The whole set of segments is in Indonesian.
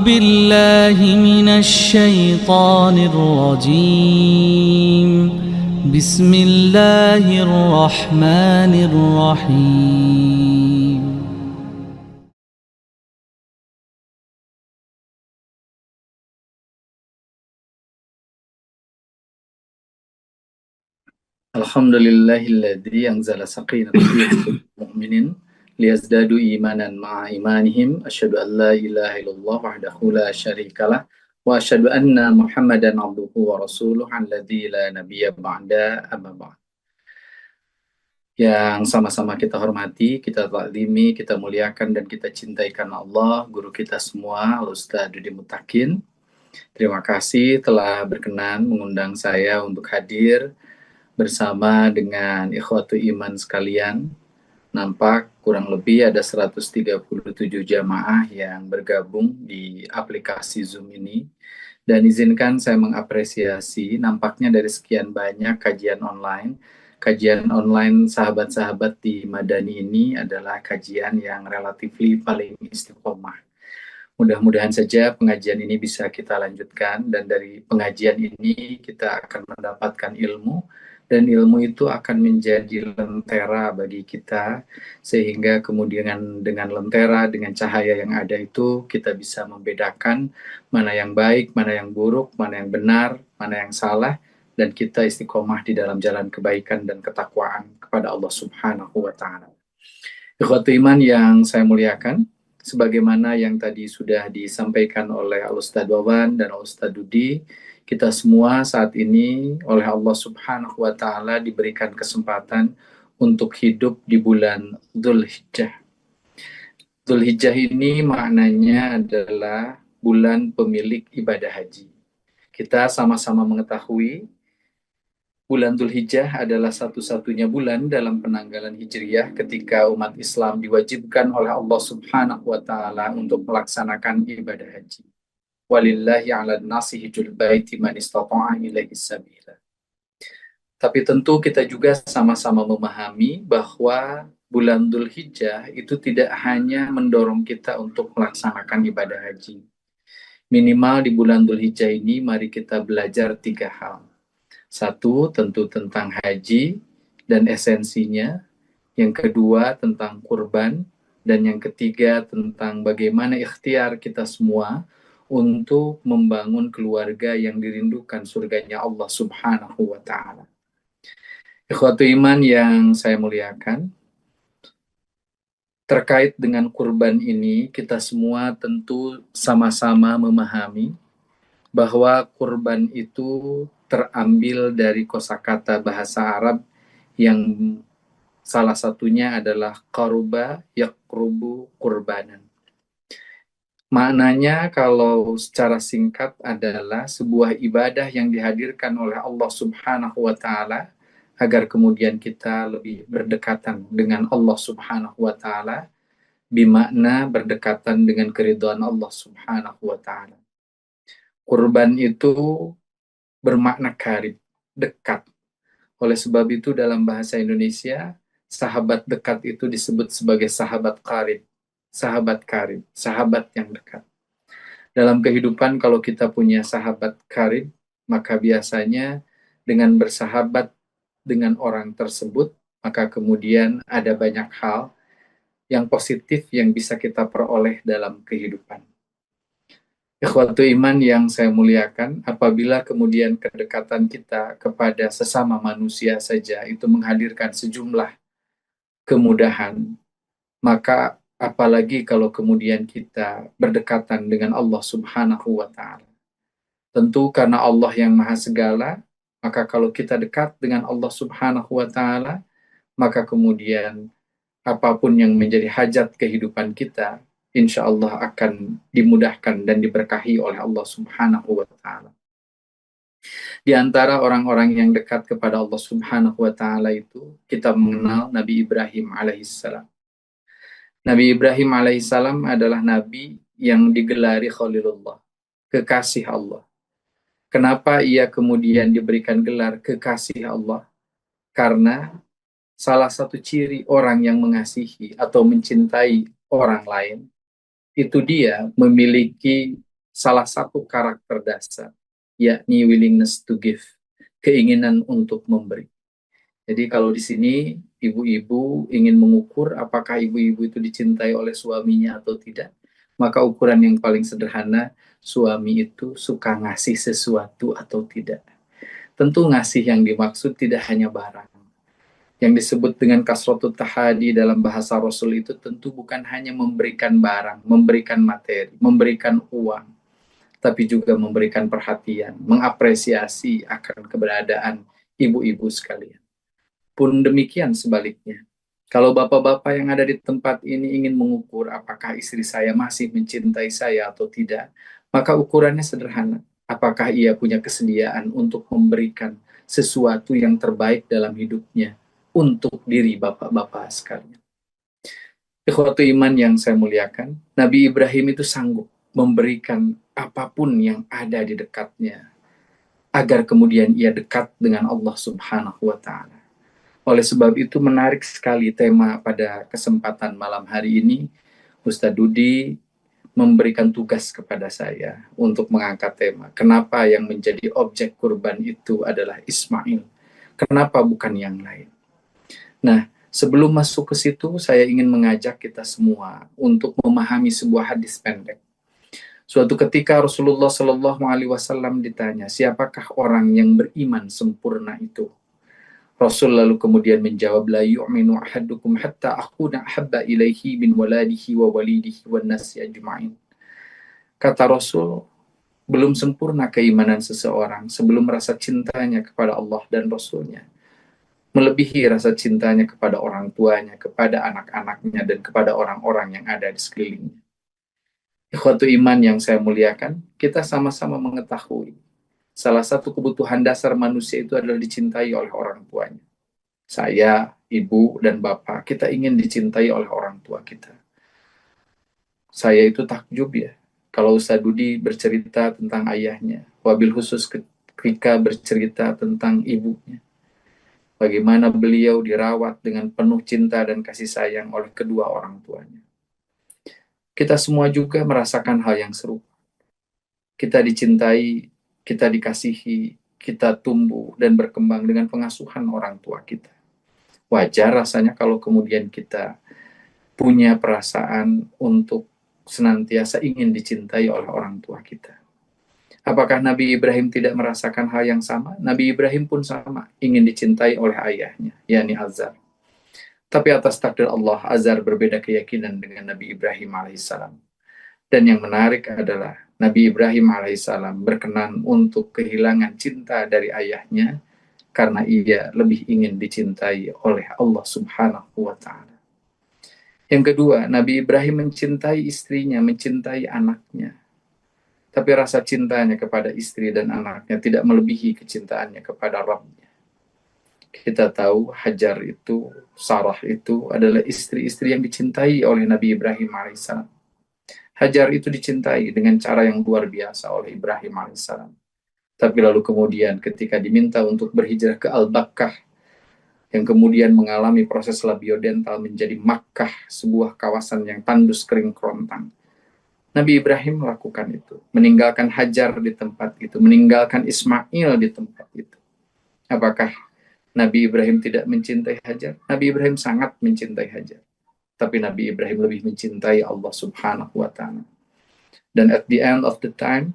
بالله من الشيطان الرجيم بسم الله الرحمن الرحيم Alhamdulillahilladzi anzala sakinatahu fi qulubil mu'minin liyazdadu imanan ma'a imanihim asyhadu an la ilaha illallah wahdahu la syarikalah wa asyhadu anna Muhammadan abduhu wa rasuluh alladzi la nabiyya ba'da amma ba'd. Yang sama-sama kita hormati, kita taklimi, kita muliakan dan kita cintai karena Allah, guru kita semua, Al-Ustaz Dudi Mutakin. Terima kasih telah berkenan mengundang saya untuk hadir bersama dengan ikhwatu iman sekalian. Nampak kurang lebih ada 137 jamaah yang bergabung di aplikasi Zoom ini. Dan izinkan saya mengapresiasi nampaknya dari sekian banyak kajian online sahabat-sahabat di Madani ini adalah kajian yang relatifly paling istiqomah. Mudah-mudahan saja pengajian ini bisa kita lanjutkan dan dari pengajian ini kita akan mendapatkan ilmu dan ilmu itu akan menjadi lentera bagi kita sehingga kemudian dengan lentera, dengan cahaya yang ada itu kita bisa membedakan mana yang baik, mana yang buruk, mana yang benar, mana yang salah dan kita istiqomah di dalam jalan kebaikan dan ketakwaan kepada Allah Subhanahu wa taala. Ikhwatu iman yang saya muliakan, sebagaimana yang tadi sudah disampaikan oleh Al-Ustaz Wawan dan Al-Ustaz Dudi, kita semua saat ini oleh Allah Subhanahu wa taala diberikan kesempatan untuk hidup di bulan Dzulhijjah. Dzulhijjah ini maknanya adalah bulan pemilik ibadah haji. Kita sama-sama mengetahui bulan Dzulhijjah adalah satu-satunya bulan dalam penanggalan Hijriyah ketika umat Islam diwajibkan oleh Allah Subhanahu wa taala untuk melaksanakan ibadah haji. Walillahi 'alan nasi hijjul baiti man istata'a ilaihi sabila. Tapi tentu kita juga sama-sama memahami bahwa bulan Dzulhijjah itu tidak hanya mendorong kita untuk melaksanakan ibadah haji. Minimal di bulan Dzulhijjah ini mari kita belajar 3 hal. Satu, tentu tentang haji dan esensinya. Yang kedua, tentang kurban. Dan yang ketiga, tentang bagaimana ikhtiar kita semua untuk membangun keluarga yang dirindukan surganya Allah Subhanahu wa ta'ala. Ikhwatu iman yang saya muliakan, terkait dengan kurban ini, kita semua tentu sama-sama memahami bahwa kurban itu terambil dari kosakata bahasa Arab yang salah satunya adalah qaruba yaqrubu kurbanan. Maknanya kalau secara singkat adalah sebuah ibadah yang dihadirkan oleh Allah Subhanahu wa taala agar kemudian kita lebih berdekatan dengan Allah Subhanahu wa taala, bimakna berdekatan dengan keridhaan Allah Subhanahu wa taala. Kurban itu bermakna karib, dekat. Oleh sebab itu dalam bahasa Indonesia, sahabat dekat itu disebut sebagai sahabat karib, sahabat yang dekat. Dalam kehidupan kalau kita punya sahabat karib, maka biasanya dengan bersahabat dengan orang tersebut, maka kemudian ada banyak hal yang positif yang bisa kita peroleh dalam kehidupan. Ikhwatu iman yang saya muliakan, apabila kemudian kedekatan kita kepada sesama manusia saja itu menghadirkan sejumlah kemudahan, maka apalagi kalau kemudian kita berdekatan dengan Allah Subhanahu wa ta'ala. Tentu karena Allah yang maha segala, maka kalau kita dekat dengan Allah Subhanahu wa ta'ala, maka kemudian apapun yang menjadi hajat kehidupan kita, insya Allah akan dimudahkan dan diberkahi oleh Allah Subhanahu wa ta'ala. Di antara orang-orang yang dekat kepada Allah Subhanahu wa ta'ala itu, kita mengenal Nabi Ibrahim alaihissalam. Nabi Ibrahim alaihissalam adalah Nabi yang digelari Khalilullah, kekasih Allah. Kenapa ia kemudian diberikan gelar kekasih Allah? Karena salah satu ciri orang yang mengasihi atau mencintai orang lain, itu dia memiliki salah satu karakter dasar, yakni willingness to give, keinginan untuk memberi. Jadi kalau di sini ibu-ibu ingin mengukur apakah ibu-ibu itu dicintai oleh suaminya atau tidak, maka ukuran yang paling sederhana, suami itu suka ngasih sesuatu atau tidak. Tentu ngasih yang dimaksud tidak hanya barang. Yang disebut dengan kasratut tahadi dalam bahasa Rasul itu tentu bukan hanya memberikan barang, memberikan materi, memberikan uang, tapi juga memberikan perhatian, mengapresiasi akan keberadaan ibu-ibu sekalian. Pun demikian sebaliknya. Kalau bapak-bapak yang ada di tempat ini ingin mengukur apakah istri saya masih mencintai saya atau tidak, maka ukurannya sederhana. Apakah ia punya kesediaan untuk memberikan sesuatu yang terbaik dalam hidupnya untuk diri bapak-bapak sekalian. Ikhwatu iman yang saya muliakan, Nabi Ibrahim itu sanggup memberikan apapun yang ada di dekatnya, agar kemudian ia dekat dengan Allah Subhanahu wa Ta'ala. Oleh sebab itu menarik sekali tema pada kesempatan malam hari ini. Ustadz Dudi memberikan tugas kepada saya untuk mengangkat tema. Kenapa yang menjadi objek kurban itu adalah Ismail? Kenapa bukan yang lain? Nah, sebelum masuk ke situ, saya ingin mengajak kita semua untuk memahami sebuah hadis pendek. Suatu ketika Rasulullah Shallallahu Alaihi Wasallam ditanya, siapakah orang yang beriman sempurna itu? Rasul lalu kemudian menjawab, la yu'minu ahadukum hatta akuna ahabba ilaihi min waladihi wa walidihi wan nasi ajma'in. Kata Rasul, belum sempurna keimanan seseorang sebelum rasa cintanya kepada Allah dan Rasulnya melebihi rasa cintanya kepada orang tuanya, kepada anak-anaknya, dan kepada orang-orang yang ada di sekelilingnya. Ikhwatu iman yang saya muliakan, kita sama-sama mengetahui salah satu kebutuhan dasar manusia itu adalah dicintai oleh orang tuanya. Saya, ibu, dan bapak, kita ingin dicintai oleh orang tua kita. Saya itu takjub ya, kalau Ustadz Dudi bercerita tentang ayahnya, wabil khusus ketika bercerita tentang ibunya. Bagaimana beliau dirawat dengan penuh cinta dan kasih sayang oleh kedua orang tuanya. Kita semua juga merasakan hal yang serupa. Kita dicintai, kita dikasihi, kita tumbuh dan berkembang dengan pengasuhan orang tua kita. Wajar rasanya kalau kemudian kita punya perasaan untuk senantiasa ingin dicintai oleh orang tua kita. Apakah Nabi Ibrahim tidak merasakan hal yang sama? Nabi Ibrahim pun sama, ingin dicintai oleh ayahnya, yakni Azar. Tapi atas takdir Allah, Azar berbeda keyakinan dengan Nabi Ibrahim alaihissalam. Dan yang menarik adalah Nabi Ibrahim alaihissalam berkenan untuk kehilangan cinta dari ayahnya karena ia lebih ingin dicintai oleh Allah Subhanahu wa Ta'ala. Yang kedua, Nabi Ibrahim mencintai istrinya, mencintai anaknya. Tapi rasa cintanya kepada istri dan anaknya tidak melebihi kecintaannya kepada Rabbnya. Kita tahu Hajar itu, Sarah itu adalah istri-istri yang dicintai oleh Nabi Ibrahim alaihissalam. Hajar itu dicintai dengan cara yang luar biasa oleh Ibrahim alaihissalam. Tapi lalu kemudian ketika diminta untuk berhijrah ke Al-Bakkah, yang kemudian mengalami proses labiodental menjadi Makkah, sebuah kawasan yang tandus kering kerontang, Nabi Ibrahim melakukan itu, meninggalkan Hajar di tempat itu, meninggalkan Ismail di tempat itu. Apakah Nabi Ibrahim tidak mencintai Hajar? Nabi Ibrahim sangat mencintai Hajar. Tapi Nabi Ibrahim lebih mencintai Allah Subhanahu wa Ta'ala. Dan at the end of the time,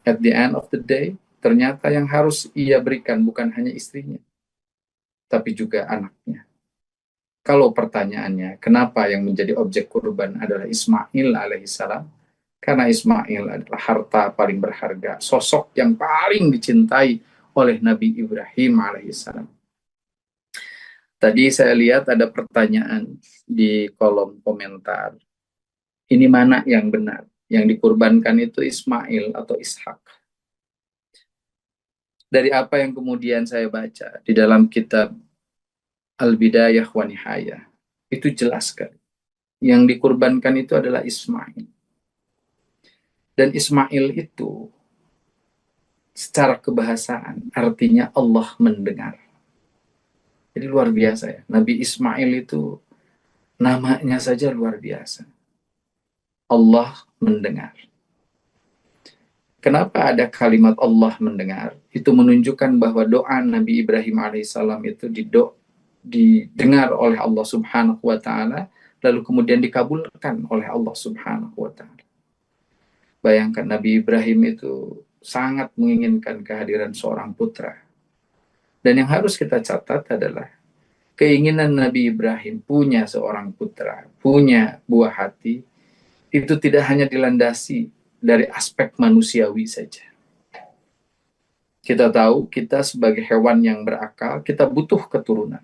at the end of the day, ternyata yang harus ia berikan bukan hanya istrinya, tapi juga anaknya. Kalau pertanyaannya, kenapa yang menjadi objek kurban adalah Ismail alaihissalam? Karena Ismail adalah harta paling berharga, sosok yang paling dicintai oleh Nabi Ibrahim alaihissalam. Tadi saya lihat ada pertanyaan di kolom komentar. Ini mana yang benar? Yang dikurbankan itu Ismail atau Ishak? Dari apa yang kemudian saya baca di dalam kitab Al-Bidayah wa Nihayah, itu jelas kan. Yang dikurbankan itu adalah Ismail. Dan Ismail itu secara kebahasaan artinya Allah mendengar. Jadi luar biasa ya. Nabi Ismail itu namanya saja luar biasa. Allah mendengar. Kenapa ada kalimat Allah mendengar? Itu menunjukkan bahwa doa Nabi Ibrahim alaihissalam itu didengar oleh Allah Subhanahu wa taala, lalu kemudian dikabulkan oleh Allah Subhanahu wa taala. Bayangkan Nabi Ibrahim itu sangat menginginkan kehadiran seorang putra. Dan yang harus kita catat adalah keinginan Nabi Ibrahim punya seorang putra, punya buah hati, itu tidak hanya dilandasi dari aspek manusiawi saja. Kita tahu kita sebagai hewan yang berakal, kita butuh keturunan.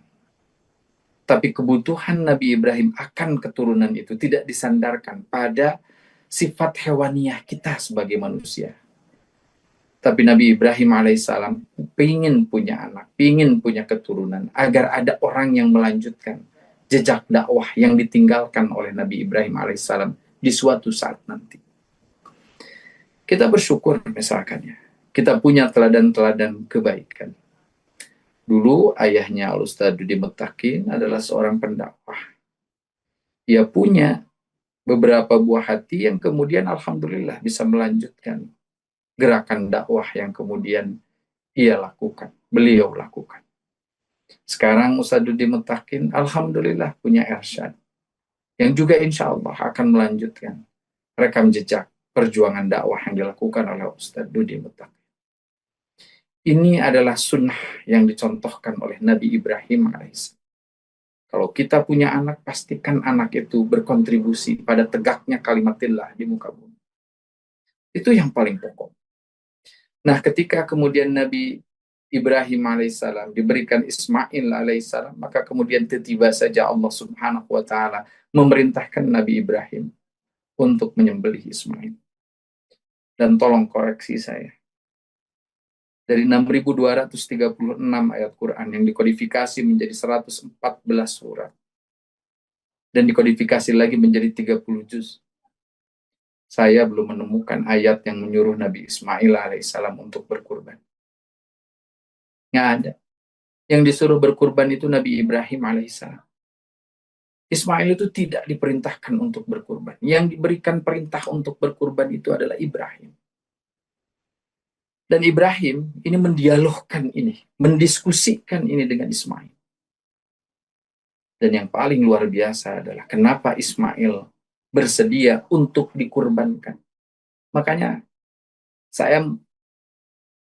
Tapi kebutuhan Nabi Ibrahim akan keturunan itu tidak disandarkan pada sifat hewaniah kita sebagai manusia. Tapi Nabi Ibrahim alaihissalam ingin punya anak, ingin punya keturunan, agar ada orang yang melanjutkan jejak dakwah yang ditinggalkan oleh Nabi Ibrahim alaihissalam di suatu saat nanti. Kita bersyukur misalkan ya, kita punya teladan-teladan kebaikan. Dulu ayahnya Al-Ustadz Dudi Mutakin adalah seorang pendakwah. Ia punya beberapa buah hati yang kemudian alhamdulillah bisa melanjutkan gerakan dakwah yang kemudian beliau lakukan. Sekarang Ustadz Dudi Mutakin alhamdulillah punya irsyad yang juga insya Allah akan melanjutkan rekam jejak perjuangan dakwah yang dilakukan oleh Ustadz Dudi Mutakin. Ini adalah sunnah yang dicontohkan oleh Nabi Ibrahim AS. Kalau kita punya anak, pastikan anak itu berkontribusi pada tegaknya kalimatillah di muka bumi. Itu yang paling pokok. Nah, ketika kemudian Nabi Ibrahim alaihissalam diberikan Ismail alaihissalam, maka kemudian tiba saja Allah Subhanahu wa taala memerintahkan Nabi Ibrahim untuk menyembelih Ismail. Dan tolong koreksi saya. Dari 6.236 ayat Quran yang dikodifikasi menjadi 114 surat dan dikodifikasi lagi menjadi 30 juz. Saya belum menemukan ayat yang menyuruh Nabi Ismail alaihissalam untuk berkurban. Nggak ada. Yang disuruh berkurban itu Nabi Ibrahim alaihissalam. Ismail itu tidak diperintahkan untuk berkurban. Yang diberikan perintah untuk berkurban itu adalah Ibrahim. Dan Ibrahim ini mendialogkan ini, mendiskusikan ini dengan Ismail. Dan yang paling luar biasa adalah kenapa Ismail bersedia untuk dikurbankan. Makanya saya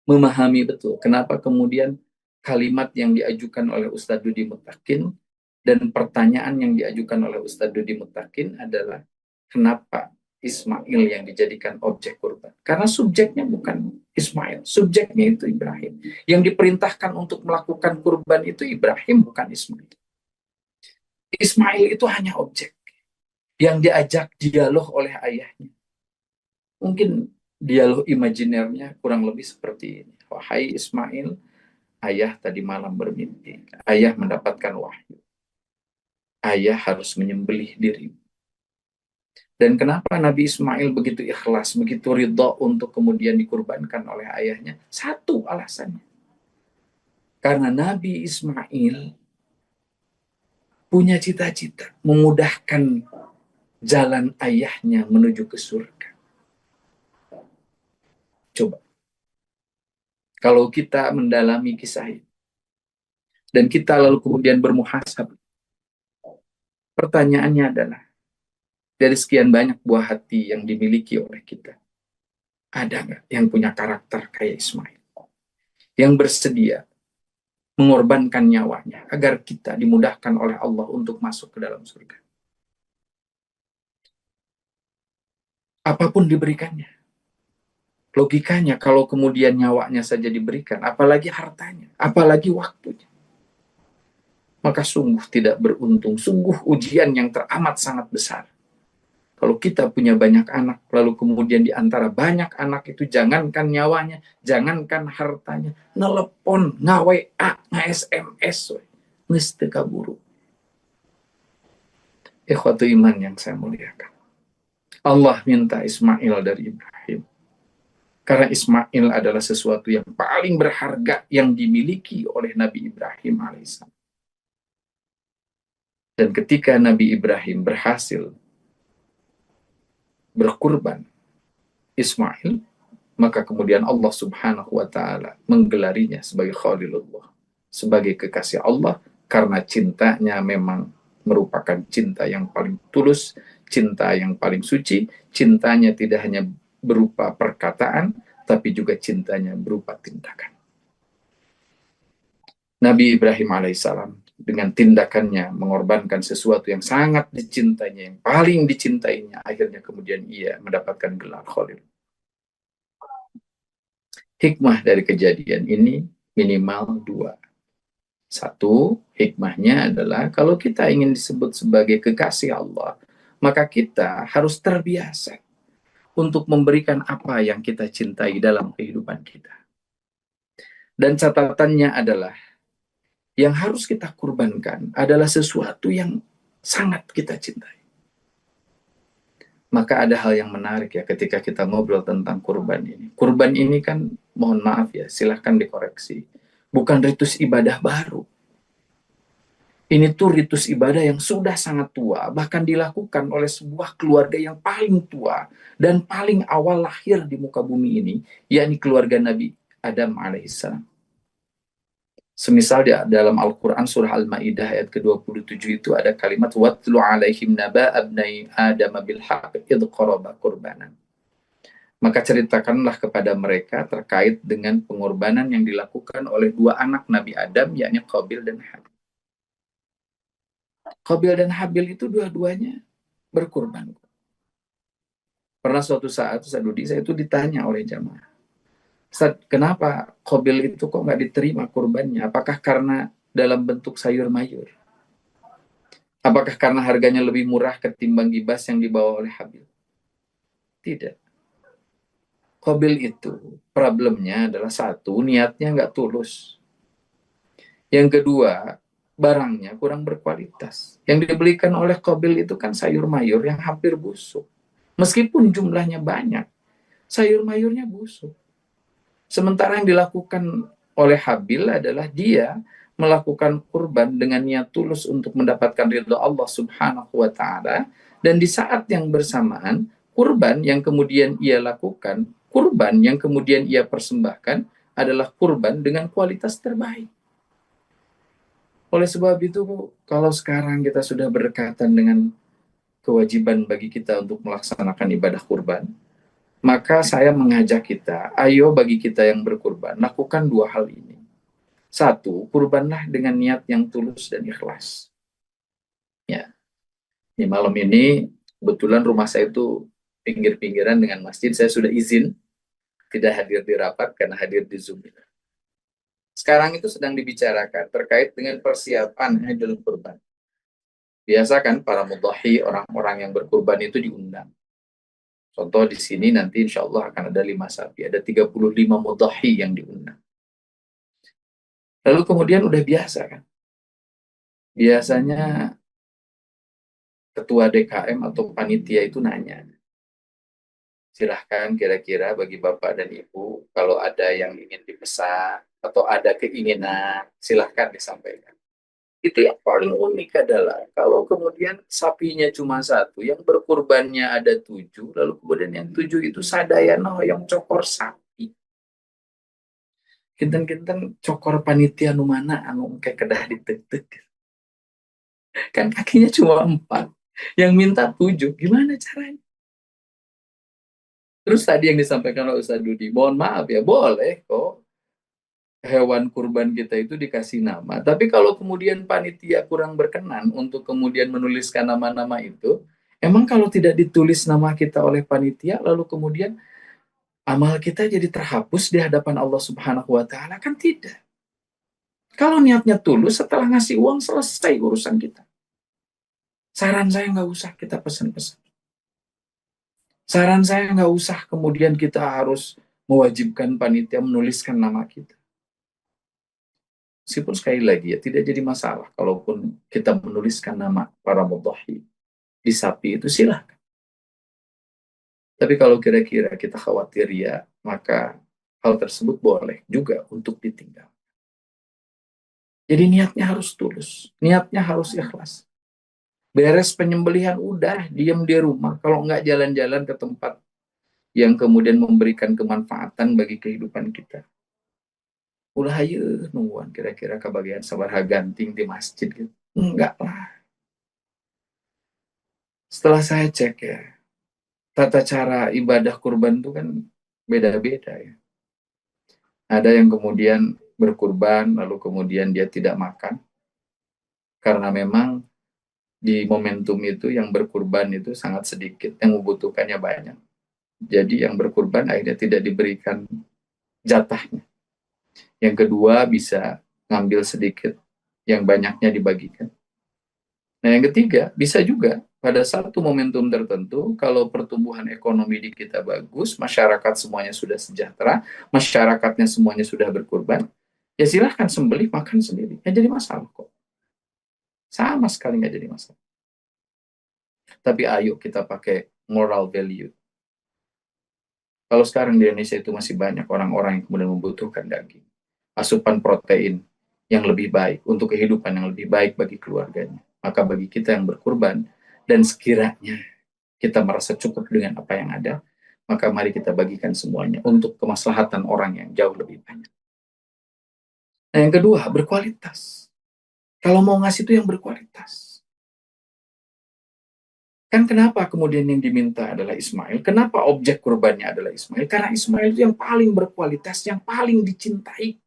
memahami betul kenapa kemudian kalimat yang diajukan oleh Ustadz Dudi Mutakin dan pertanyaan yang diajukan oleh Ustadz Dudi Mutakin adalah kenapa Ismail yang dijadikan objek kurban. Karena subjeknya bukan Ismail, subjeknya itu Ibrahim. Yang diperintahkan untuk melakukan kurban itu Ibrahim, bukan Ismail. Ismail itu hanya objek yang diajak dialog oleh ayahnya. Mungkin dialog imajinernya kurang lebih seperti ini. Wahai Ismail, ayah tadi malam bermimpi. Ayah mendapatkan wahyu. Ayah harus menyembelih dirimu. Dan kenapa Nabi Ismail begitu ikhlas, begitu ridha untuk kemudian dikurbankan oleh ayahnya? Satu alasannya. Karena Nabi Ismail punya cita-cita memudahkan jalan ayahnya menuju ke surga. Coba. Kalau kita mendalami kisah ini, dan kita lalu kemudian bermuhasabah, pertanyaannya adalah, dari sekian banyak buah hati yang dimiliki oleh kita, ada nggak yang punya karakter kayak Ismail? Yang bersedia mengorbankan nyawanya agar kita dimudahkan oleh Allah untuk masuk ke dalam surga. Apapun diberikannya. Logikanya kalau kemudian nyawanya saja diberikan, apalagi hartanya, apalagi waktunya. Maka sungguh tidak beruntung, sungguh ujian yang teramat sangat besar. Kalau kita punya banyak anak, lalu kemudian di antara banyak anak itu jangankan nyawanya, jangankan hartanya, nelepon, nga-WA, nga-SMS, mesti kaburu. Ikhwatu iman yang saya muliakan. Allah minta Ismail dari Ibrahim. Karena Ismail adalah sesuatu yang paling berharga yang dimiliki oleh Nabi Ibrahim alaihissalam. Dan ketika Nabi Ibrahim berhasil berkurban Ismail, Maka kemudian Allah Subhanahu wa Ta'ala menggelarinya sebagai Khalilullah, sebagai kekasih Allah, karena cintanya memang merupakan cinta yang paling tulus, cinta yang paling suci. Cintanya tidak hanya berupa perkataan, tapi juga cintanya berupa tindakan. Nabi Ibrahim alaihissalam dengan tindakannya mengorbankan sesuatu yang sangat dicintainya, yang paling dicintainya, akhirnya kemudian ia mendapatkan gelar Khalil. Hikmah dari kejadian ini minimal dua. Satu, hikmahnya adalah kalau kita ingin disebut sebagai kekasih Allah, maka kita harus terbiasa untuk memberikan apa yang kita cintai dalam kehidupan kita. Dan catatannya adalah yang harus kita kurbankan adalah sesuatu yang sangat kita cintai. Maka ada hal yang menarik ya ketika kita ngobrol tentang kurban ini. Kurban ini kan, mohon maaf ya, silahkan dikoreksi, bukan ritus ibadah baru. Ini tuh ritus ibadah yang sudah sangat tua, bahkan dilakukan oleh sebuah keluarga yang paling tua dan paling awal lahir di muka bumi ini, yakni keluarga Nabi Adam alaihissalam. Semisal dalam Al-Quran surah Al-Ma'idah ayat ke-27 itu ada kalimat watlu alaihim naba abnai adam bil haqq idh qaraba qurbanan. Maka ceritakanlah kepada mereka terkait dengan pengorbanan yang dilakukan oleh dua anak Nabi Adam, yakni Qabil dan Habil. Qabil dan Habil itu dua-duanya berkurban. Pernah suatu saat saya itu ditanya oleh jamaah, Ustaz, kenapa Qabil itu kok nggak diterima kurbannya? Apakah karena dalam bentuk sayur mayur? Apakah karena harganya lebih murah ketimbang gibas yang dibawa oleh Habil? Tidak. Qabil itu problemnya adalah satu, niatnya nggak tulus. Yang kedua, barangnya kurang berkualitas. Yang dibelikan oleh Qabil itu kan sayur mayur yang hampir busuk. Meskipun jumlahnya banyak, sayur mayurnya busuk. Sementara yang dilakukan oleh Habil adalah dia melakukan kurban dengan niat tulus untuk mendapatkan ridha Allah Subhanahu wa Ta'ala, dan di saat yang bersamaan kurban yang kemudian ia lakukan, kurban yang kemudian ia persembahkan adalah kurban dengan kualitas terbaik. Oleh sebab itu, kalau sekarang kita sudah berdekatan dengan kewajiban bagi kita untuk melaksanakan ibadah kurban, maka saya mengajak kita, ayo bagi kita yang berkurban, lakukan dua hal ini. Satu, kurbanlah dengan niat yang tulus dan ikhlas. Ya, di malam ini, kebetulan rumah saya itu pinggir-pinggiran dengan masjid, saya sudah izin tidak hadir di rapat karena hadir di Zoom. Sekarang itu sedang dibicarakan terkait dengan persiapan Idul Kurban. Biasa kan para mudhahi, orang-orang yang berkurban itu diundang. Contoh di sini nanti insya Allah akan ada 5 sapi, ada 35 mudhahi yang diundang. Lalu kemudian udah biasa kan, biasanya ketua DKM atau panitia itu nanya, silahkan kira-kira bagi Bapak dan Ibu, kalau ada yang ingin dipesan atau ada keinginan, silahkan disampaikan. Itu yang paling unik adalah kalau kemudian sapinya cuma satu, yang berkurbannya ada 7, lalu kemudian yang 7 itu sadayana yang cokor sapi. Kinten-kinten cokor panitia nu mana anu kayak kedah ditek-tek. Kan kakinya cuma 4, yang minta 7, gimana caranya? Terus tadi yang disampaikan oleh Ustaz Dudi, mohon maaf ya, boleh kok hewan kurban kita itu dikasih nama. Tapi kalau kemudian panitia kurang berkenan untuk kemudian menuliskan nama-nama itu, emang kalau tidak ditulis nama kita oleh panitia, lalu kemudian amal kita jadi terhapus di hadapan Allah Subhanahu wa Ta'ala? Kan tidak. Kalau niatnya tulus, setelah ngasih uang selesai urusan kita. Saran saya nggak usah kita pesan-pesan. Saran saya nggak usah kemudian kita harus mewajibkan panitia menuliskan nama kita. Meskipun sekali lagi ya tidak jadi masalah kalaupun kita menuliskan nama para mudhahi di sapi itu silahkan. Tapi kalau kira-kira kita khawatir ya, maka hal tersebut boleh juga untuk ditinggal. Jadi niatnya harus tulus, niatnya harus ikhlas. Beres penyembelihan udah diam di rumah, kalau nggak jalan-jalan ke tempat yang kemudian memberikan kemanfaatan bagi kehidupan kita. Ulah aja nungguan kira-kira kebagian sabaraha ganting di masjid gitu. Enggak lah. Setelah saya cek ya, tata cara ibadah kurban itu kan beda-beda ya. Ada yang kemudian berkurban, lalu kemudian dia tidak makan, karena memang di momentum itu yang berkurban itu sangat sedikit, yang membutuhkannya banyak. Jadi yang berkurban akhirnya tidak diberikan jatahnya. Yang kedua bisa ngambil sedikit, yang banyaknya dibagikan. Nah yang ketiga bisa juga pada satu momentum tertentu, kalau pertumbuhan ekonomi di kita bagus, masyarakat semuanya sudah sejahtera, masyarakatnya semuanya sudah berkurban, ya silahkan sembelih makan sendiri. Ya jadi masalah kok. Sama sekali nggak jadi masalah. Tapi ayo kita pakai moral value. Kalau sekarang di Indonesia itu masih banyak orang-orang yang kemudian membutuhkan daging, asupan protein yang lebih baik untuk kehidupan yang lebih baik bagi keluarganya. Maka bagi kita yang berkurban, dan sekiranya kita merasa cukup dengan apa yang ada, maka mari kita bagikan semuanya untuk kemaslahatan orang yang jauh lebih banyak. Nah yang kedua, berkualitas. Kalau mau ngasih itu yang berkualitas. Kan kenapa kemudian yang diminta adalah Ismail? Kenapa objek kurbannya adalah Ismail? Karena Ismail itu yang paling berkualitas, yang paling dicintai.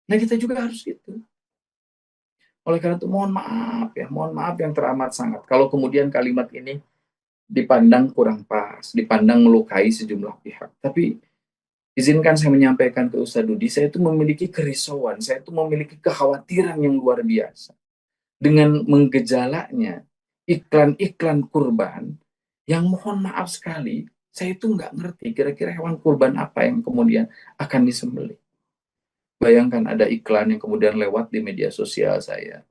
Nah kita juga harus gitu. Oleh karena itu mohon maaf yang teramat sangat. Kalau kemudian kalimat ini dipandang kurang pas, dipandang melukai sejumlah pihak. Tapi izinkan saya menyampaikan ke Ustaz Dudi, saya itu memiliki kerisauan, saya itu memiliki kekhawatiran yang luar biasa. Dengan menggejalanya iklan-iklan kurban, yang mohon maaf sekali, saya itu nggak ngerti kira-kira hewan kurban apa yang kemudian akan disembelih. Bayangkan ada iklan yang kemudian lewat di media sosial saya.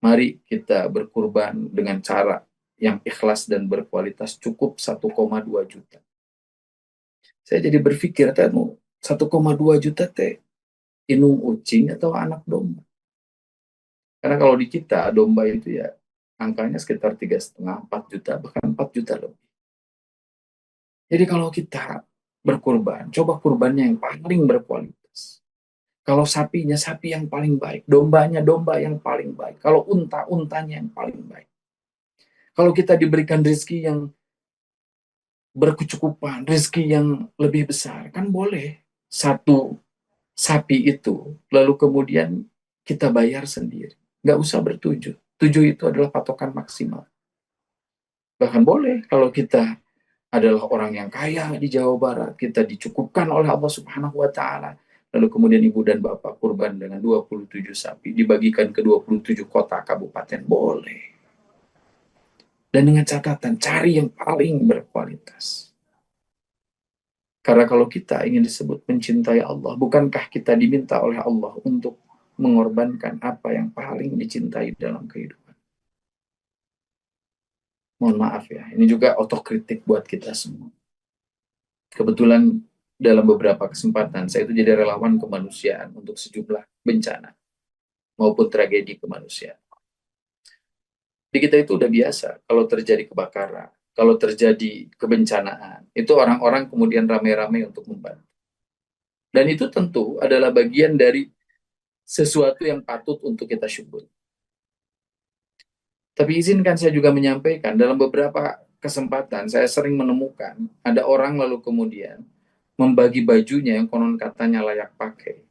Mari kita berkurban dengan cara yang ikhlas dan berkualitas, cukup 1,2 juta. Saya jadi berpikir, 1,2 juta teh inung ucing atau anak domba. Karena kalau di kita, domba itu ya angkanya sekitar 3,5-4 juta, bahkan 4 juta lebih. Jadi kalau kita berkurban, coba kurbannya yang paling berkualitas. Kalau sapinya, sapi yang paling baik. Dombanya, domba yang paling baik. Kalau unta, untanya yang paling baik. Kalau kita diberikan rezeki yang berkecukupan, rezeki yang lebih besar, kan boleh satu sapi itu, lalu kemudian kita bayar sendiri. Nggak usah bertujuh. Tujuh itu adalah patokan maksimal. Bahkan boleh kalau kita adalah orang yang kaya di Jawa Barat, kita dicukupkan oleh Allah Subhanahu wa Ta'ala. Lalu kemudian ibu dan bapak kurban dengan 27 sapi, dibagikan ke 27 kota kabupaten, boleh. Dan dengan catatan, cari yang paling berkualitas. Karena kalau kita ingin disebut mencintai Allah, bukankah kita diminta oleh Allah untuk mengorbankan apa yang paling dicintai dalam kehidupan? Mohon maaf ya, ini juga otokritik buat kita semua. Kebetulan dalam beberapa kesempatan saya itu jadi relawan kemanusiaan untuk sejumlah bencana maupun tragedi kemanusiaan. Di kita itu udah biasa kalau terjadi kebakaran, kalau terjadi kebencanaan, itu orang-orang kemudian rame-rame untuk membantu. Dan itu tentu adalah bagian dari sesuatu yang patut untuk kita syukur. Tapi izinkan saya juga menyampaikan, dalam beberapa kesempatan saya sering menemukan ada orang lalu kemudian membagi bajunya yang konon katanya layak pakai.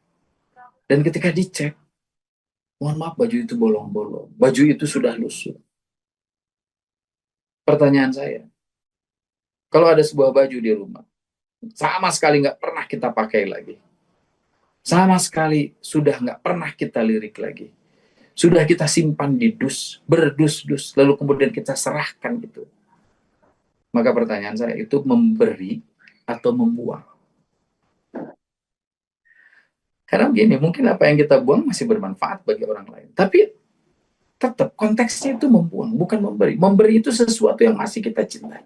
Dan ketika dicek, mohon maaf, baju itu bolong-bolong. Baju itu sudah lusuh. Pertanyaan saya, kalau ada sebuah baju di rumah, sama sekali nggak pernah kita pakai lagi. Sama sekali sudah nggak pernah kita lirik lagi. Sudah kita simpan di dus, berdus-dus, lalu kemudian kita serahkan itu. Maka pertanyaan saya, itu memberi atau membuang? Karena begini, mungkin apa yang kita buang masih bermanfaat bagi orang lain. Tapi tetap konteksnya itu membuang, bukan memberi. Memberi itu sesuatu yang masih kita cintai.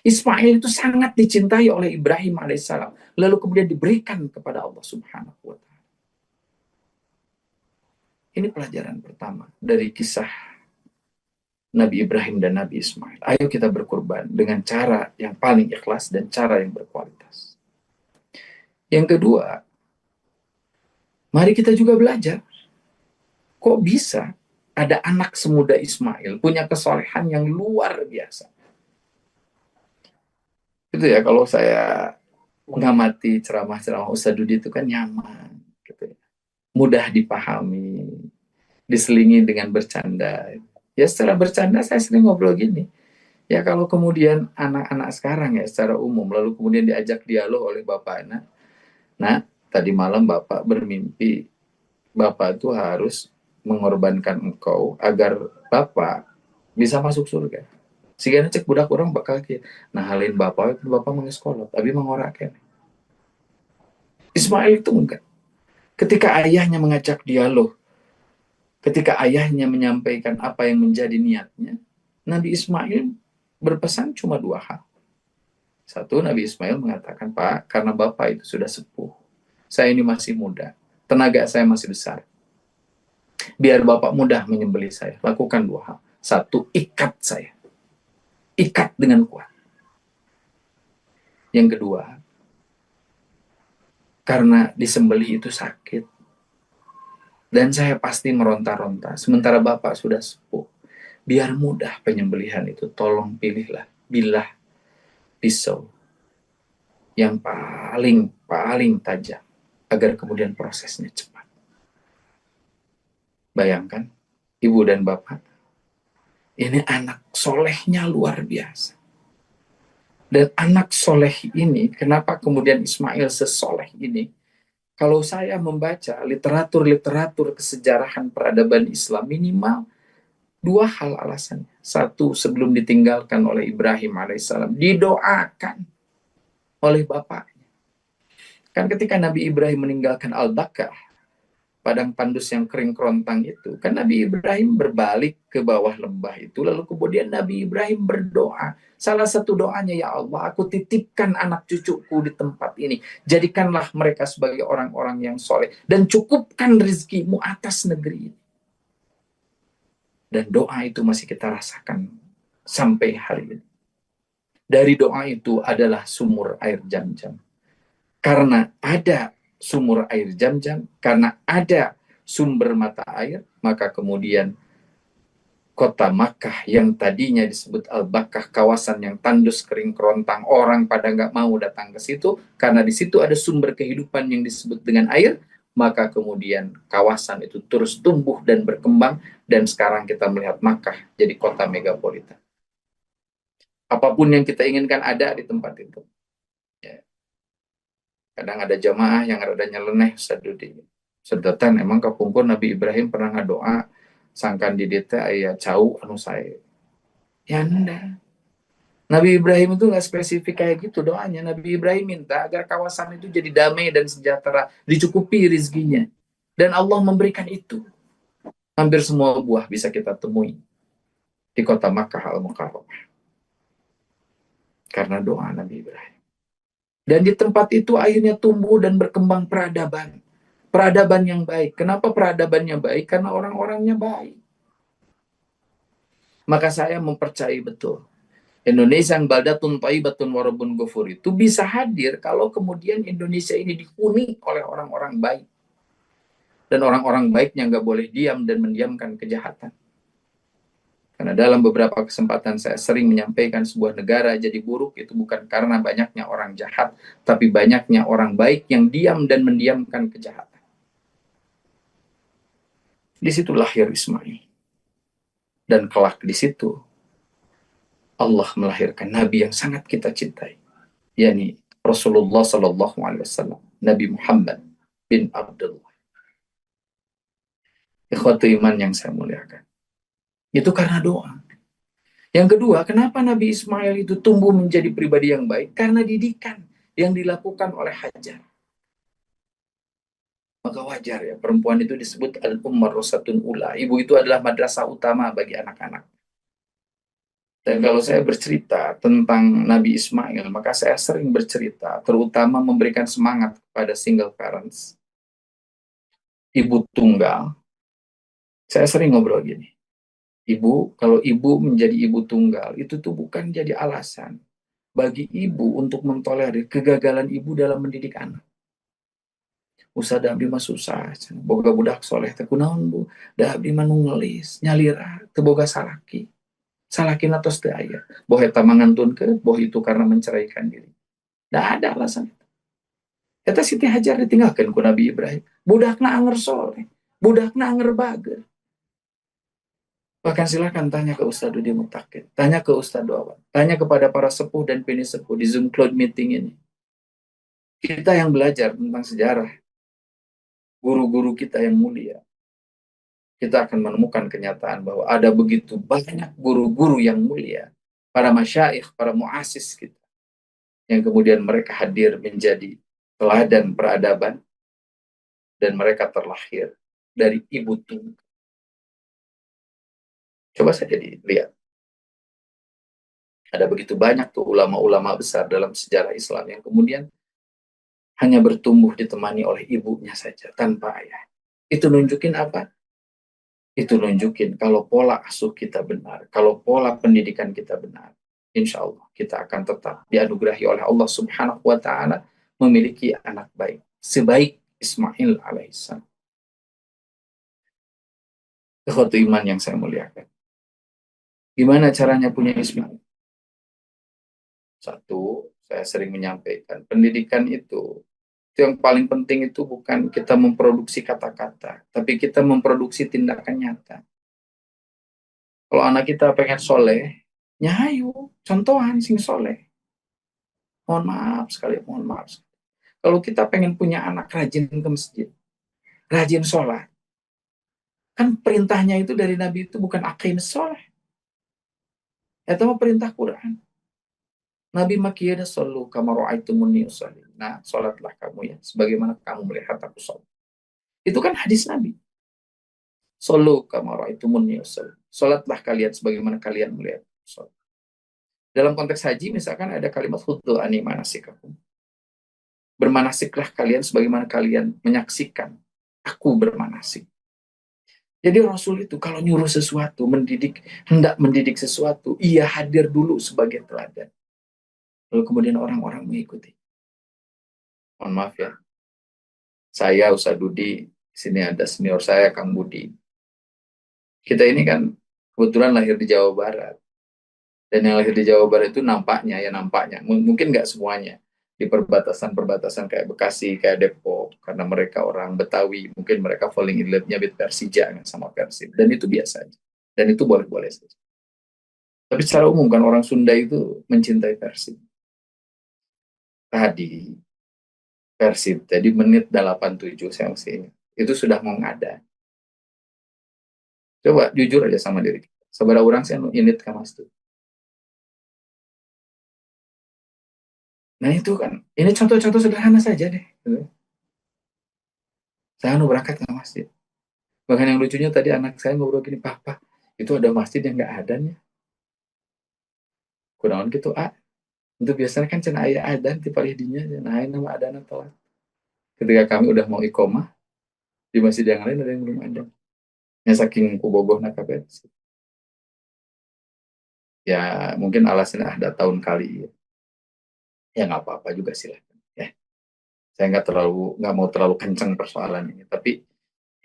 Ismail itu sangat dicintai oleh Ibrahim alaihissalam. Lalu kemudian diberikan kepada Allah Subhanahu wa Ta'ala. Ini pelajaran pertama dari kisah Nabi Ibrahim dan Nabi Ismail. Ayo kita berkurban dengan cara yang paling ikhlas dan cara yang berkualitas. Yang kedua, mari kita juga belajar. Kok bisa ada anak semuda Ismail punya kesolehan yang luar biasa? Itu ya, kalau saya mengamati ceramah-ceramah Ustadz Dudi itu kan nyaman, gitu ya. Mudah dipahami, diselingi dengan bercanda. Ya secara bercanda saya sering ngobrol gini. Ya kalau kemudian anak-anak sekarang ya secara umum, lalu kemudian diajak dialog oleh bapak anak, nah tadi malam bapak bermimpi, bapak itu harus mengorbankan engkau agar bapak bisa masuk surga. Sehingga cek budak orang bakal kia. Nah halin bapak itu bapak mengeskolot, tapi mengorakan. Ismail itu enggak. Ketika ayahnya mengajak dialog, ketika ayahnya menyampaikan apa yang menjadi niatnya, Nabi Ismail berpesan cuma dua hal. Satu, Nabi Ismail mengatakan, Pak, karena Bapak itu sudah sepuh, saya ini masih muda, tenaga saya masih besar. Biar Bapak mudah menyembelih saya, lakukan dua hal. Satu, ikat saya. Ikat dengan kuat. Yang kedua, karena disembelih itu sakit, dan saya pasti meronta-ronta, sementara Bapak sudah sepuh. Biar mudah penyembelihan itu, tolong pilihlah bilah pisau yang paling tajam, agar kemudian prosesnya cepat. Bayangkan, ibu dan bapak, ini anak solehnya luar biasa. Dan anak soleh ini, kenapa kemudian Ismail sesoleh ini? Kalau saya membaca literatur kesejarahan peradaban Islam, minimal dua hal alasannya. Satu, sebelum ditinggalkan oleh Ibrahim alaihissalam, didoakan oleh bapaknya. Kan ketika Nabi Ibrahim meninggalkan Al-Baqah, padang tandus yang kering kerontang itu, kan Nabi Ibrahim berbalik ke bawah lembah itu, lalu kemudian Nabi Ibrahim berdoa. Salah satu doanya, ya Allah, aku titipkan anak cucuku di tempat ini, jadikanlah mereka sebagai orang-orang yang soleh, dan cukupkan rezekimu atas negeri ini. Dan doa itu masih kita rasakan sampai hari ini. Dari doa itu adalah sumur air Zam-Zam. Karena ada sumur air Zam-Zam, karena ada sumber mata air, maka kemudian kota Makkah yang tadinya disebut Al-Baqah, kawasan yang tandus kering kerontang, orang pada nggak mau datang ke situ, karena di situ ada sumber kehidupan yang disebut dengan air, maka kemudian kawasan itu terus tumbuh dan berkembang, dan sekarang kita melihat Makkah jadi kota megapolitan. Apapun yang kita inginkan ada di tempat itu. Ya. Kadang ada jamaah yang ada nyeleneh, Ustaz Dudi. Sedotan emang kapungkur Nabi Ibrahim pernah ngadoa sangkan di deta aya cau anu saya. Ya enggak. Nabi Ibrahim itu nggak spesifik kayak gitu doanya. Nabi Ibrahim minta agar kawasan itu jadi damai dan sejahtera, dicukupi rizkinya. Dan Allah memberikan itu. Hampir semua buah bisa kita temui di kota Makkah Al-Mukarramah. Karena doa Nabi Ibrahim. Dan di tempat itu akhirnya tumbuh dan berkembang peradaban. Peradaban yang baik. Kenapa peradabannya baik? Karena orang-orangnya baik. Maka saya mempercayai betul. Indonesia yang baldatun thayyibatun warabun ghafur itu bisa hadir kalau kemudian Indonesia ini dihuni oleh orang-orang baik. Dan orang-orang baiknya nggak boleh diam dan mendiamkan kejahatan. Karena dalam beberapa kesempatan saya sering menyampaikan sebuah negara jadi buruk itu bukan karena banyaknya orang jahat, tapi banyaknya orang baik yang diam dan mendiamkan kejahatan. Di situ lahir Ismail. Dan kelak di situ Allah melahirkan Nabi yang sangat kita cintai, yakni Rasulullah Sallallahu Alaihi Wasallam, Nabi Muhammad bin Abdullah. Ikhwatu iman yang saya muliakan. Itu karena doa. Yang kedua, kenapa Nabi Ismail itu tumbuh menjadi pribadi yang baik? Karena didikan yang dilakukan oleh Hajar. Maka wajar ya, perempuan itu disebut al-ummah rosatun ula. Ibu itu adalah madrasah utama bagi anak-anak. Dan kalau saya bercerita tentang Nabi Ismail, maka saya sering bercerita, terutama memberikan semangat kepada single parents, ibu tunggal. Saya sering ngobrol gini. Ibu, kalau ibu menjadi ibu tunggal, itu tuh bukan jadi alasan bagi ibu untuk mentolerir kegagalan ibu dalam mendidik anak. Usaha da abdi mah susah, boga budak soleh teh kunaon bu, da abdi mah nu ngelis, nyalira, teu boga salaki. Salakina tos teu aya. Boh eta mangantunkeun, boh itu karena menceraikan diri. Da ada alasan. Eta Siti Hajar ditinggalkan ku Nabi Ibrahim. Budakna anger soleh, budakna anger bager. Bahkan silakan tanya ke Ustadz Dudi Mutakin, tanya ke Ustadz Awan, tanya kepada para sepuh dan pini sepuh di Zoom Cloud Meeting ini. Kita yang belajar tentang sejarah, guru-guru kita yang mulia, kita akan menemukan kenyataan bahwa ada begitu banyak guru-guru yang mulia, para masyaikh, para muasis kita, yang kemudian mereka hadir menjadi teladan peradaban, dan mereka terlahir dari ibu tunggal. Coba saja dilihat. Ada begitu banyak tuh ulama-ulama besar dalam sejarah Islam yang kemudian hanya bertumbuh ditemani oleh ibunya saja, tanpa ayah. Itu nunjukin apa? Itu nunjukin kalau pola asuh kita benar, kalau pola pendidikan kita benar, insya Allah kita akan tetap dianugerahi oleh Allah Subhanahu wa Ta'ala memiliki anak baik, sebaik Ismail alaihissalam. Ikhwatu iman yang saya muliakan. Gimana caranya punya Ismail? Satu, saya sering menyampaikan, pendidikan itu yang paling penting itu bukan kita memproduksi kata-kata, tapi kita memproduksi tindakan nyata. Kalau anak kita pengen soleh, nyahayu, contohan sing soleh. Mohon maaf sekali, mohon maaf. Kalau kita pengen punya anak rajin ke masjid, rajin sholat, kan perintahnya itu dari Nabi itu bukan aqim soleh. Itu mah perintah Quran. Nabi makiyada sallu kama ra'aitumuni usalli. Nah, sholatlah kamu ya, sebagaimana kamu melihat aku sholat. Itu kan hadis Nabi. Sallu kama ra'aitumuni usalli. Sholatlah kalian sebagaimana kalian melihat sholat. Dalam konteks haji, misalkan ada kalimat khudhu ani manasikakum. Bermanasiklah kalian sebagaimana kalian menyaksikan aku bermanasik. Jadi Rasul itu kalau nyuruh sesuatu, hendak mendidik sesuatu, ia hadir dulu sebagai teladan. Lalu kemudian orang-orang mengikuti. Mohon maaf ya, saya Ustadz Dudi, di sini ada senior saya Kang Budi. Kita ini kan kebetulan lahir di Jawa Barat. Dan yang lahir di Jawa Barat itu nampaknya, mungkin nggak semuanya. Di perbatasan-perbatasan kayak Bekasi, kayak Depok, karena mereka orang Betawi, mungkin mereka falling in love-nya with Persija sama Persib. Dan itu biasa aja. Dan itu boleh-boleh saja. Tapi secara umum kan orang Sunda itu mencintai Persib. Tadi Persib, jadi menit 87 saya masih ingat. Itu sudah mau ngada. Coba jujur aja sama diri kita. Seberapa orang saya init ke Mas tuh. Nah itu kan, ini contoh-contoh sederhana saja deh. Saya berangkat ke masjid. Bahkan yang lucunya tadi anak saya ngobrol gini, Papa, itu ada masjid yang nggak ada nih. Kunaon gitu, Untuk biasanya kan cina ayah adan di paridinya, nah nama adan telat. Ketika kami udah mau iqomah, di masjid yang lain ada yang belum ada. Yang saking kubogoh nakabet. Ya mungkin alasannya ada tahun kali. Ya nggak apa-apa juga silahkan. Ya. Saya nggak mau terlalu kencang persoalan ini. Tapi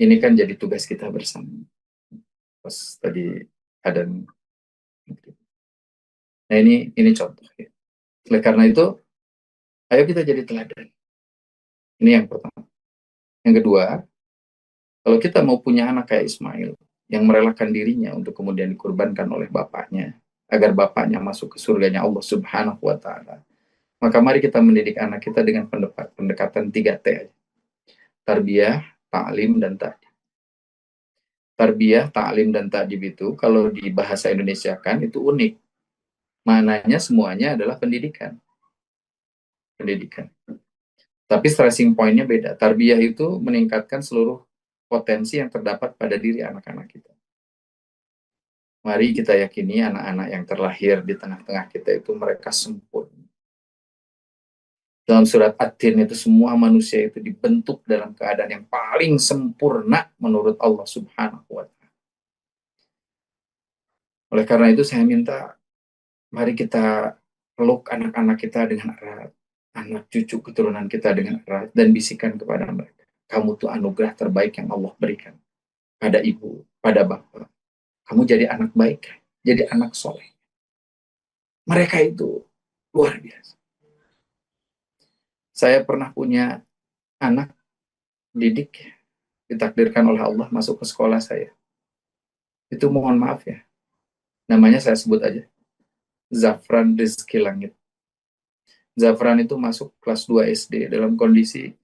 ini kan jadi tugas kita bersama. Pas tadi ada. Nah ini contoh ya. Oleh karena itu, ayo kita jadi teladan. Ini yang pertama. Yang kedua, kalau kita mau punya anak kayak Ismail, yang merelakan dirinya untuk kemudian dikurbankan oleh bapaknya, agar bapaknya masuk ke surganya Allah Subhanahu wa Ta'ala, maka mari kita mendidik anak kita dengan pendekatan 3T. Tarbiyah, ta'lim, dan ta'dib. Tarbiyah, ta'lim, dan ta'dib itu, kalau di bahasa Indonesia kan, itu unik. Maknanya semuanya adalah pendidikan. Pendidikan. Tapi stressing point-nya beda. Tarbiyah itu meningkatkan seluruh potensi yang terdapat pada diri anak-anak kita. Mari kita yakini anak-anak yang terlahir di tengah-tengah kita itu mereka sempurna. Dalam surat At-Tin itu semua manusia itu dibentuk dalam keadaan yang paling sempurna menurut Allah Subhanahu wa Ta'ala. Oleh karena itu saya minta, mari kita peluk anak-anak kita dengan erat, anak cucu keturunan kita dengan erat, dan bisikan kepada mereka, kamu tuh anugerah terbaik yang Allah berikan pada ibu, pada bapak. Kamu jadi anak baik, jadi anak soleh. Mereka itu luar biasa. Saya pernah punya anak didik, ditakdirkan oleh Allah masuk ke sekolah saya. Itu mohon maaf ya, namanya saya sebut aja, Zafran Rizky Langit. Zafran itu masuk kelas 2 SD dalam kondisi,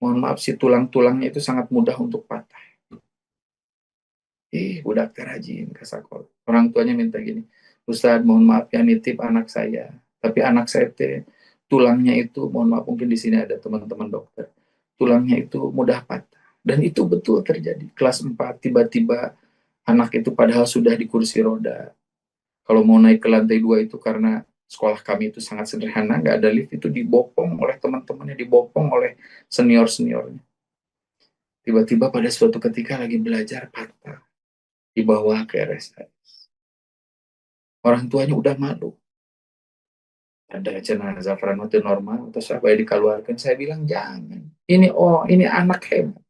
mohon maaf sih, tulang-tulangnya itu sangat mudah untuk patah. Budak terajin ke sekolah. Orang tuanya minta gini, Ustadz mohon maaf ya nitip anak saya. Tapi anak saya tulangnya itu, mohon maaf mungkin di sini ada teman-teman dokter, tulangnya itu mudah patah. Dan itu betul terjadi. Kelas 4 tiba-tiba anak itu padahal sudah di kursi roda. Kalau mau naik ke lantai 2 itu karena sekolah kami itu sangat sederhana, nggak ada lift, itu dibopong oleh teman-temannya, dibopong oleh senior-seniornya. Tiba-tiba pada suatu ketika lagi belajar patah, dibawa ke RSID. Orang tuanya udah malu. Ada jenazah Zafran itu normal, terus apa yang dikeluarkan? Saya bilang jangan. Ini anak hebat.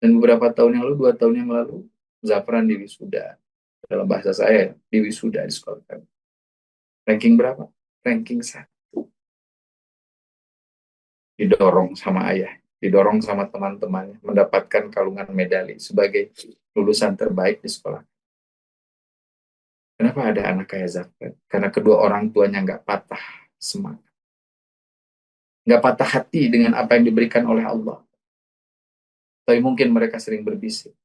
Dan beberapa tahun yang lalu, 2 tahun yang lalu, Zafran diwisuda. Dalam bahasa saya, diwisuda di sekolah kami. Ranking berapa? Ranking 1. Didorong sama ayah, didorong sama teman-temannya, mendapatkan kalungan medali sebagai lulusan terbaik di sekolah. Kenapa ada anak kayak Zafran? Karena kedua orang tuanya nggak patah semangat. Nggak patah hati dengan apa yang diberikan oleh Allah. Tapi mungkin mereka sering berbisik.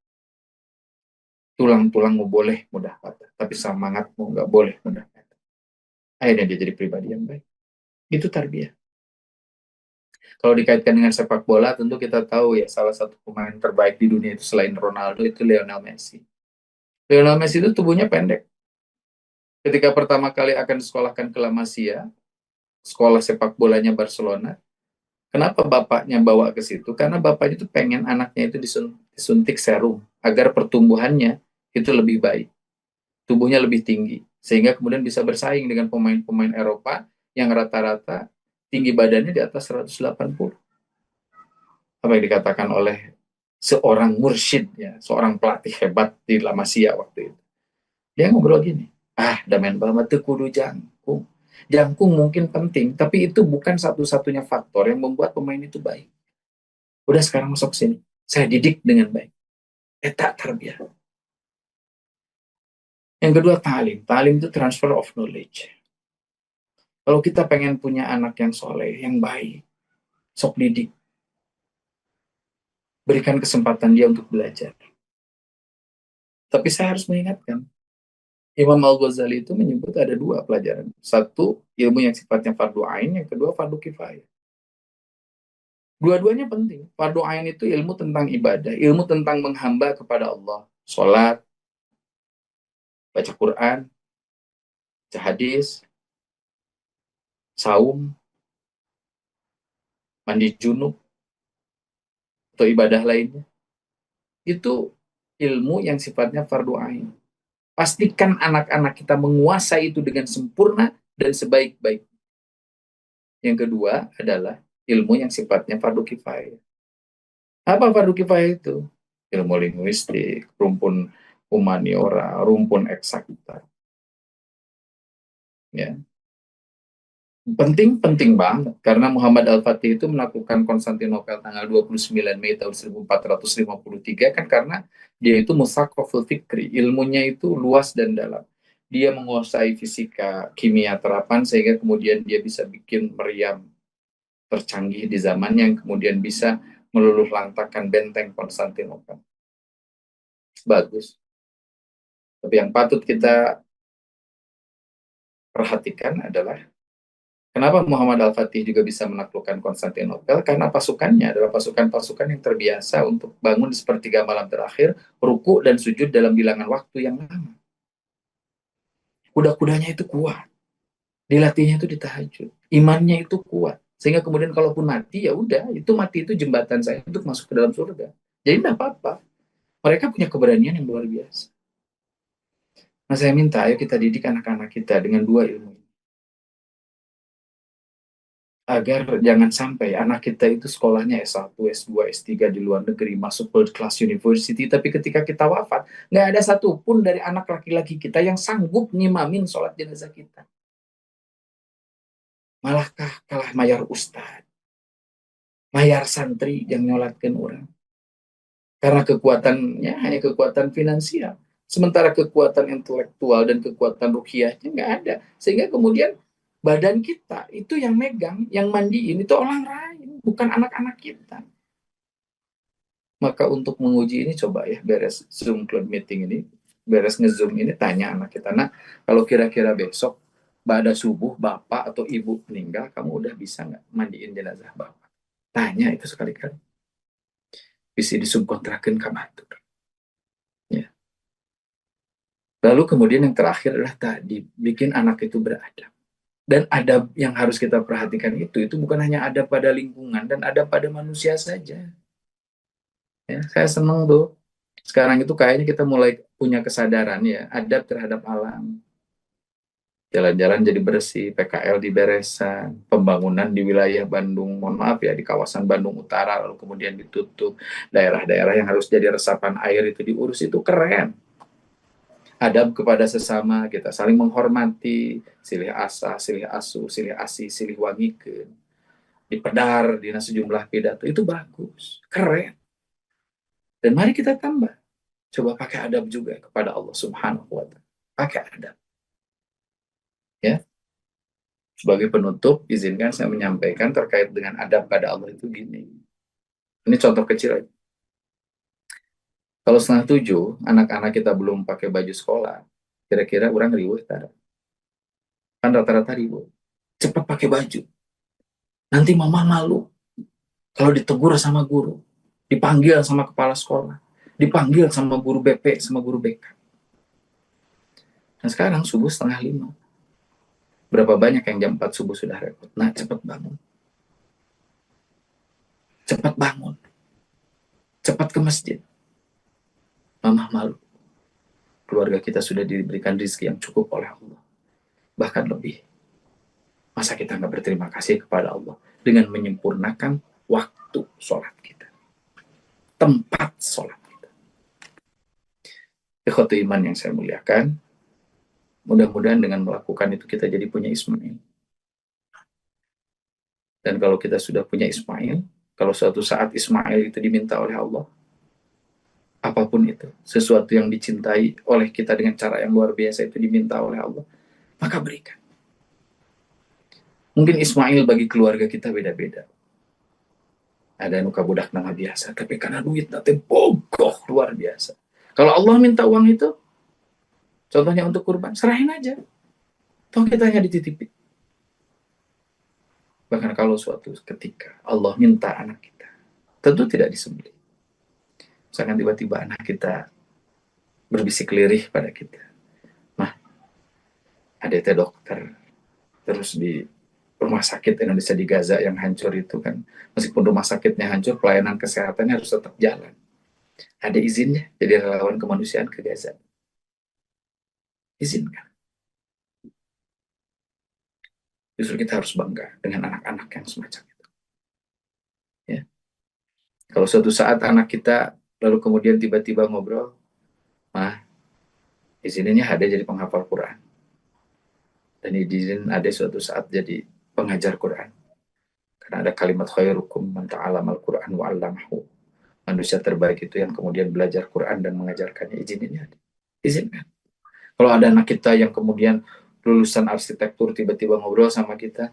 Tulang-tulangmu boleh mudah patah, tapi semangatmu nggak boleh mudah patah. Akhirnya dia jadi pribadi yang baik. Itu tarbiyah. Kalau dikaitkan dengan sepak bola, tentu kita tahu ya, salah satu pemain terbaik di dunia itu selain Ronaldo itu Lionel Messi. Lionel Messi itu tubuhnya pendek. Ketika pertama kali akan disekolahkan ke La Masia, sekolah sepak bolanya Barcelona, kenapa bapaknya bawa ke situ? Karena bapaknya itu pengen anaknya itu disuntik serum agar pertumbuhannya itu lebih baik, tubuhnya lebih tinggi, sehingga kemudian bisa bersaing dengan pemain-pemain Eropa yang rata-rata tinggi badannya di atas 180. Apa yang dikatakan oleh seorang mursyid, ya, seorang pelatih hebat di La Masia waktu itu. Dia ngobrol gini, damen banget tuh kudu jangkung. Jangkung mungkin penting, tapi itu bukan satu-satunya faktor yang membuat pemain itu baik. Udah sekarang masuk sini, saya didik dengan baik. Tak tarbiyah. Yang kedua talim. Talim itu transfer of knowledge. Kalau kita pengen punya anak yang soleh, yang baik, sok didik. Berikan kesempatan dia untuk belajar. Tapi saya harus mengingatkan, Imam Al-Ghazali itu menyebut ada 2 pelajaran. Satu, ilmu yang sifatnya fardu ain, yang kedua fardu kifayah. Dua-duanya penting. Fardu ain itu ilmu tentang ibadah, ilmu tentang menghamba kepada Allah. Sholat, baca Quran, baca hadis, saum, mandi junub, atau ibadah lainnya. Itu ilmu yang sifatnya fardu ain. Pastikan anak-anak kita menguasai itu dengan sempurna dan sebaik-baik. Yang kedua adalah ilmu yang sifatnya fardu kifayah. Apa fardu kifayah itu? Ilmu linguistik, rumpun humaniora, rumpun eksakta. Ya. Penting banget karena Muhammad Al-Fatih itu menaklukkan Konstantinopel tanggal 29 Mei tahun 1453 kan karena dia itu musaqqaful fikri, ilmunya itu luas dan dalam. Dia menguasai fisika, kimia terapan sehingga kemudian dia bisa bikin meriam tercanggih di zaman yang kemudian bisa meluluh lantakkan benteng Konstantinopel. Bagus. Tapi yang patut kita perhatikan adalah kenapa Muhammad Al-Fatih juga bisa menaklukkan Konstantinopel? Karena pasukannya adalah pasukan-pasukan yang terbiasa untuk bangun di sepertiga malam terakhir, ruku dan sujud dalam bilangan waktu yang lama. Kuda-kudanya itu kuat, dilatihnya itu di tahajud, imannya itu kuat, sehingga kemudian kalaupun mati, ya udah, itu mati itu jembatan saya untuk masuk ke dalam surga. Jadi tidak apa-apa. Mereka punya keberanian yang luar biasa. Nah, saya minta ayo kita didik anak-anak kita dengan dua ilmu ini. Agar jangan sampai anak kita itu sekolahnya S1, S2, S3 di luar negeri, masuk world class university, tapi ketika kita wafat, nggak ada satupun dari anak laki-laki kita yang sanggup nyimamin sholat jenazah kita. Malahkah kalah mayar ustad, mayar santri yang nyolatkan orang. Karena kekuatannya hanya kekuatan finansial. Sementara kekuatan intelektual dan kekuatan ruhiyahnya nggak ada. Sehingga kemudian badan kita itu yang megang, yang mandiin itu orang lain, bukan anak-anak kita. Maka untuk menguji ini coba ya beres Zoom club meeting ini, beres nge-Zoom ini tanya anak kita, nah kalau kira-kira besok pada subuh bapak atau ibu meninggal, kamu udah bisa nggak mandiin jenazah bapak? Tanya itu sekali-kali. Bisa disubkontrakin ke batur. Ya. Lalu kemudian yang terakhir adalah tadi, bikin anak itu beradab. Dan adab yang harus kita perhatikan itu bukan hanya adab pada lingkungan dan adab pada manusia saja. Ya, saya senang tuh. Sekarang itu kayaknya kita mulai punya kesadaran ya, adab terhadap alam. Jalan-jalan jadi bersih, PKL diberesan, pembangunan di wilayah Bandung, mohon maaf ya, di kawasan Bandung Utara, lalu kemudian ditutup. Daerah-daerah yang harus jadi resapan air itu diurus, itu keren. Adab kepada sesama, kita saling menghormati, silih asa, silih asu, silih asi, silih wangikeun, dipedar dina sejumlah pidato, itu bagus, keren. Dan mari kita tambah, coba pakai adab juga kepada Allah Subhanahu wa Ta'ala. Pakai adab. Ya. Sebagai penutup, izinkan saya menyampaikan terkait dengan adab pada Allah itu gini. Ini contoh kecil aja. Kalau 6:30, anak-anak kita belum pakai baju sekolah, kira-kira orang riuh tak? Kan rata-rata riuh. Cepat pakai baju. Nanti mama malu kalau ditegur sama guru, dipanggil sama kepala sekolah, dipanggil sama guru BP, sama guru BK. Nah sekarang subuh 4:30. Berapa banyak yang jam 4 subuh sudah repot? Nah cepat bangun. Cepat bangun. Cepat ke masjid. Mama malu. Keluarga kita sudah diberikan rezeki yang cukup oleh Allah. Bahkan lebih. Masa kita nggak berterima kasih kepada Allah dengan menyempurnakan waktu sholat kita. Tempat sholat kita. Ikhwatu iman yang saya muliakan, mudah-mudahan dengan melakukan itu kita jadi punya Ismail. Dan kalau kita sudah punya Ismail, kalau suatu saat Ismail itu diminta oleh Allah, apapun itu, sesuatu yang dicintai oleh kita dengan cara yang luar biasa itu diminta oleh Allah, maka berikan. Mungkin Ismail bagi keluarga kita beda-beda. Ada yang budak nama biasa, tapi karena duit nanti bogoh luar biasa. Kalau Allah minta uang itu, contohnya untuk kurban, serahin aja. Toh kita hanya dititipin. Bahkan kalau suatu ketika Allah minta anak kita, tentu tidak disembelih. Misalkan tiba-tiba anak kita berbisik lirih pada kita. Nah, ada dokter, terus di rumah sakit Indonesia di Gaza yang hancur itu kan, meskipun rumah sakitnya hancur, pelayanan kesehatannya harus tetap jalan. Ada izinnya jadi relawan kemanusiaan ke Gaza. Izinkan. Justru kita harus bangga dengan anak-anak yang semacam itu. Ya. Kalau suatu saat anak kita lalu kemudian tiba-tiba ngobrol, mah, izinnya ada jadi penghafal Quran. Dan izin ada suatu saat jadi pengajar Quran. Karena ada kalimat khairukum man ta'allama al-Quran wa 'allamahu. Manusia terbaik itu yang kemudian belajar Quran dan mengajarkannya. Izinnya ada. Izinkan. Kalau ada anak kita yang kemudian lulusan arsitektur tiba-tiba ngobrol sama kita,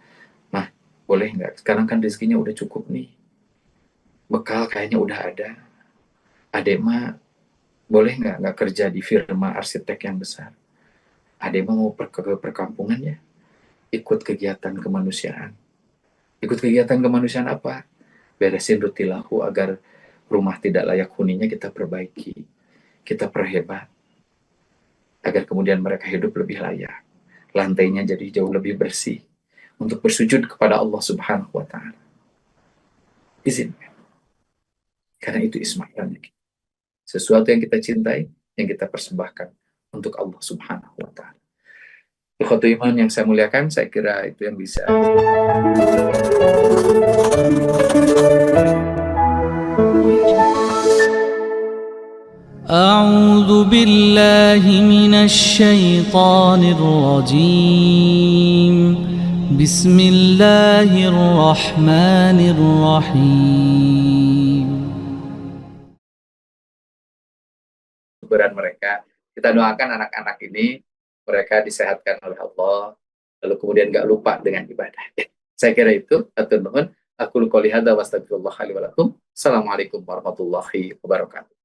nah boleh nggak? Sekarang kan rezekinya udah cukup nih. Bekal kayaknya udah ada. Adek mah boleh nggak kerja di firma arsitek yang besar? Adek mah mau ke perkampungan ya? Ikut kegiatan kemanusiaan. Ikut kegiatan kemanusiaan apa? Beresin rutilahu agar rumah tidak layak huninya kita perbaiki, kita perhebat, agar kemudian mereka hidup lebih layak, lantainya jadi jauh lebih bersih, untuk bersujud kepada Allah Subhanahu wa Ta'ala. Izinkan. Karena itu Ismailnya. Sesuatu yang kita cintai, yang kita persembahkan untuk Allah Subhanahu wa Ta'ala. Ikhwatul iman yang saya muliakan, saya kira itu yang bisa. أعوذ بالله من الشيطان الرجيم بسم الله الرحمن الرحيم. Keberan mereka, kita doakan anak-anak ini, mereka disehatkan oleh Allah, lalu kemudian gak lupa dengan ibadah. Saya kira itu, atur nuhun. Aku qouli hadza wa astagfirullah li wa lakum. Assalamualaikum warahmatullahi wabarakatuh.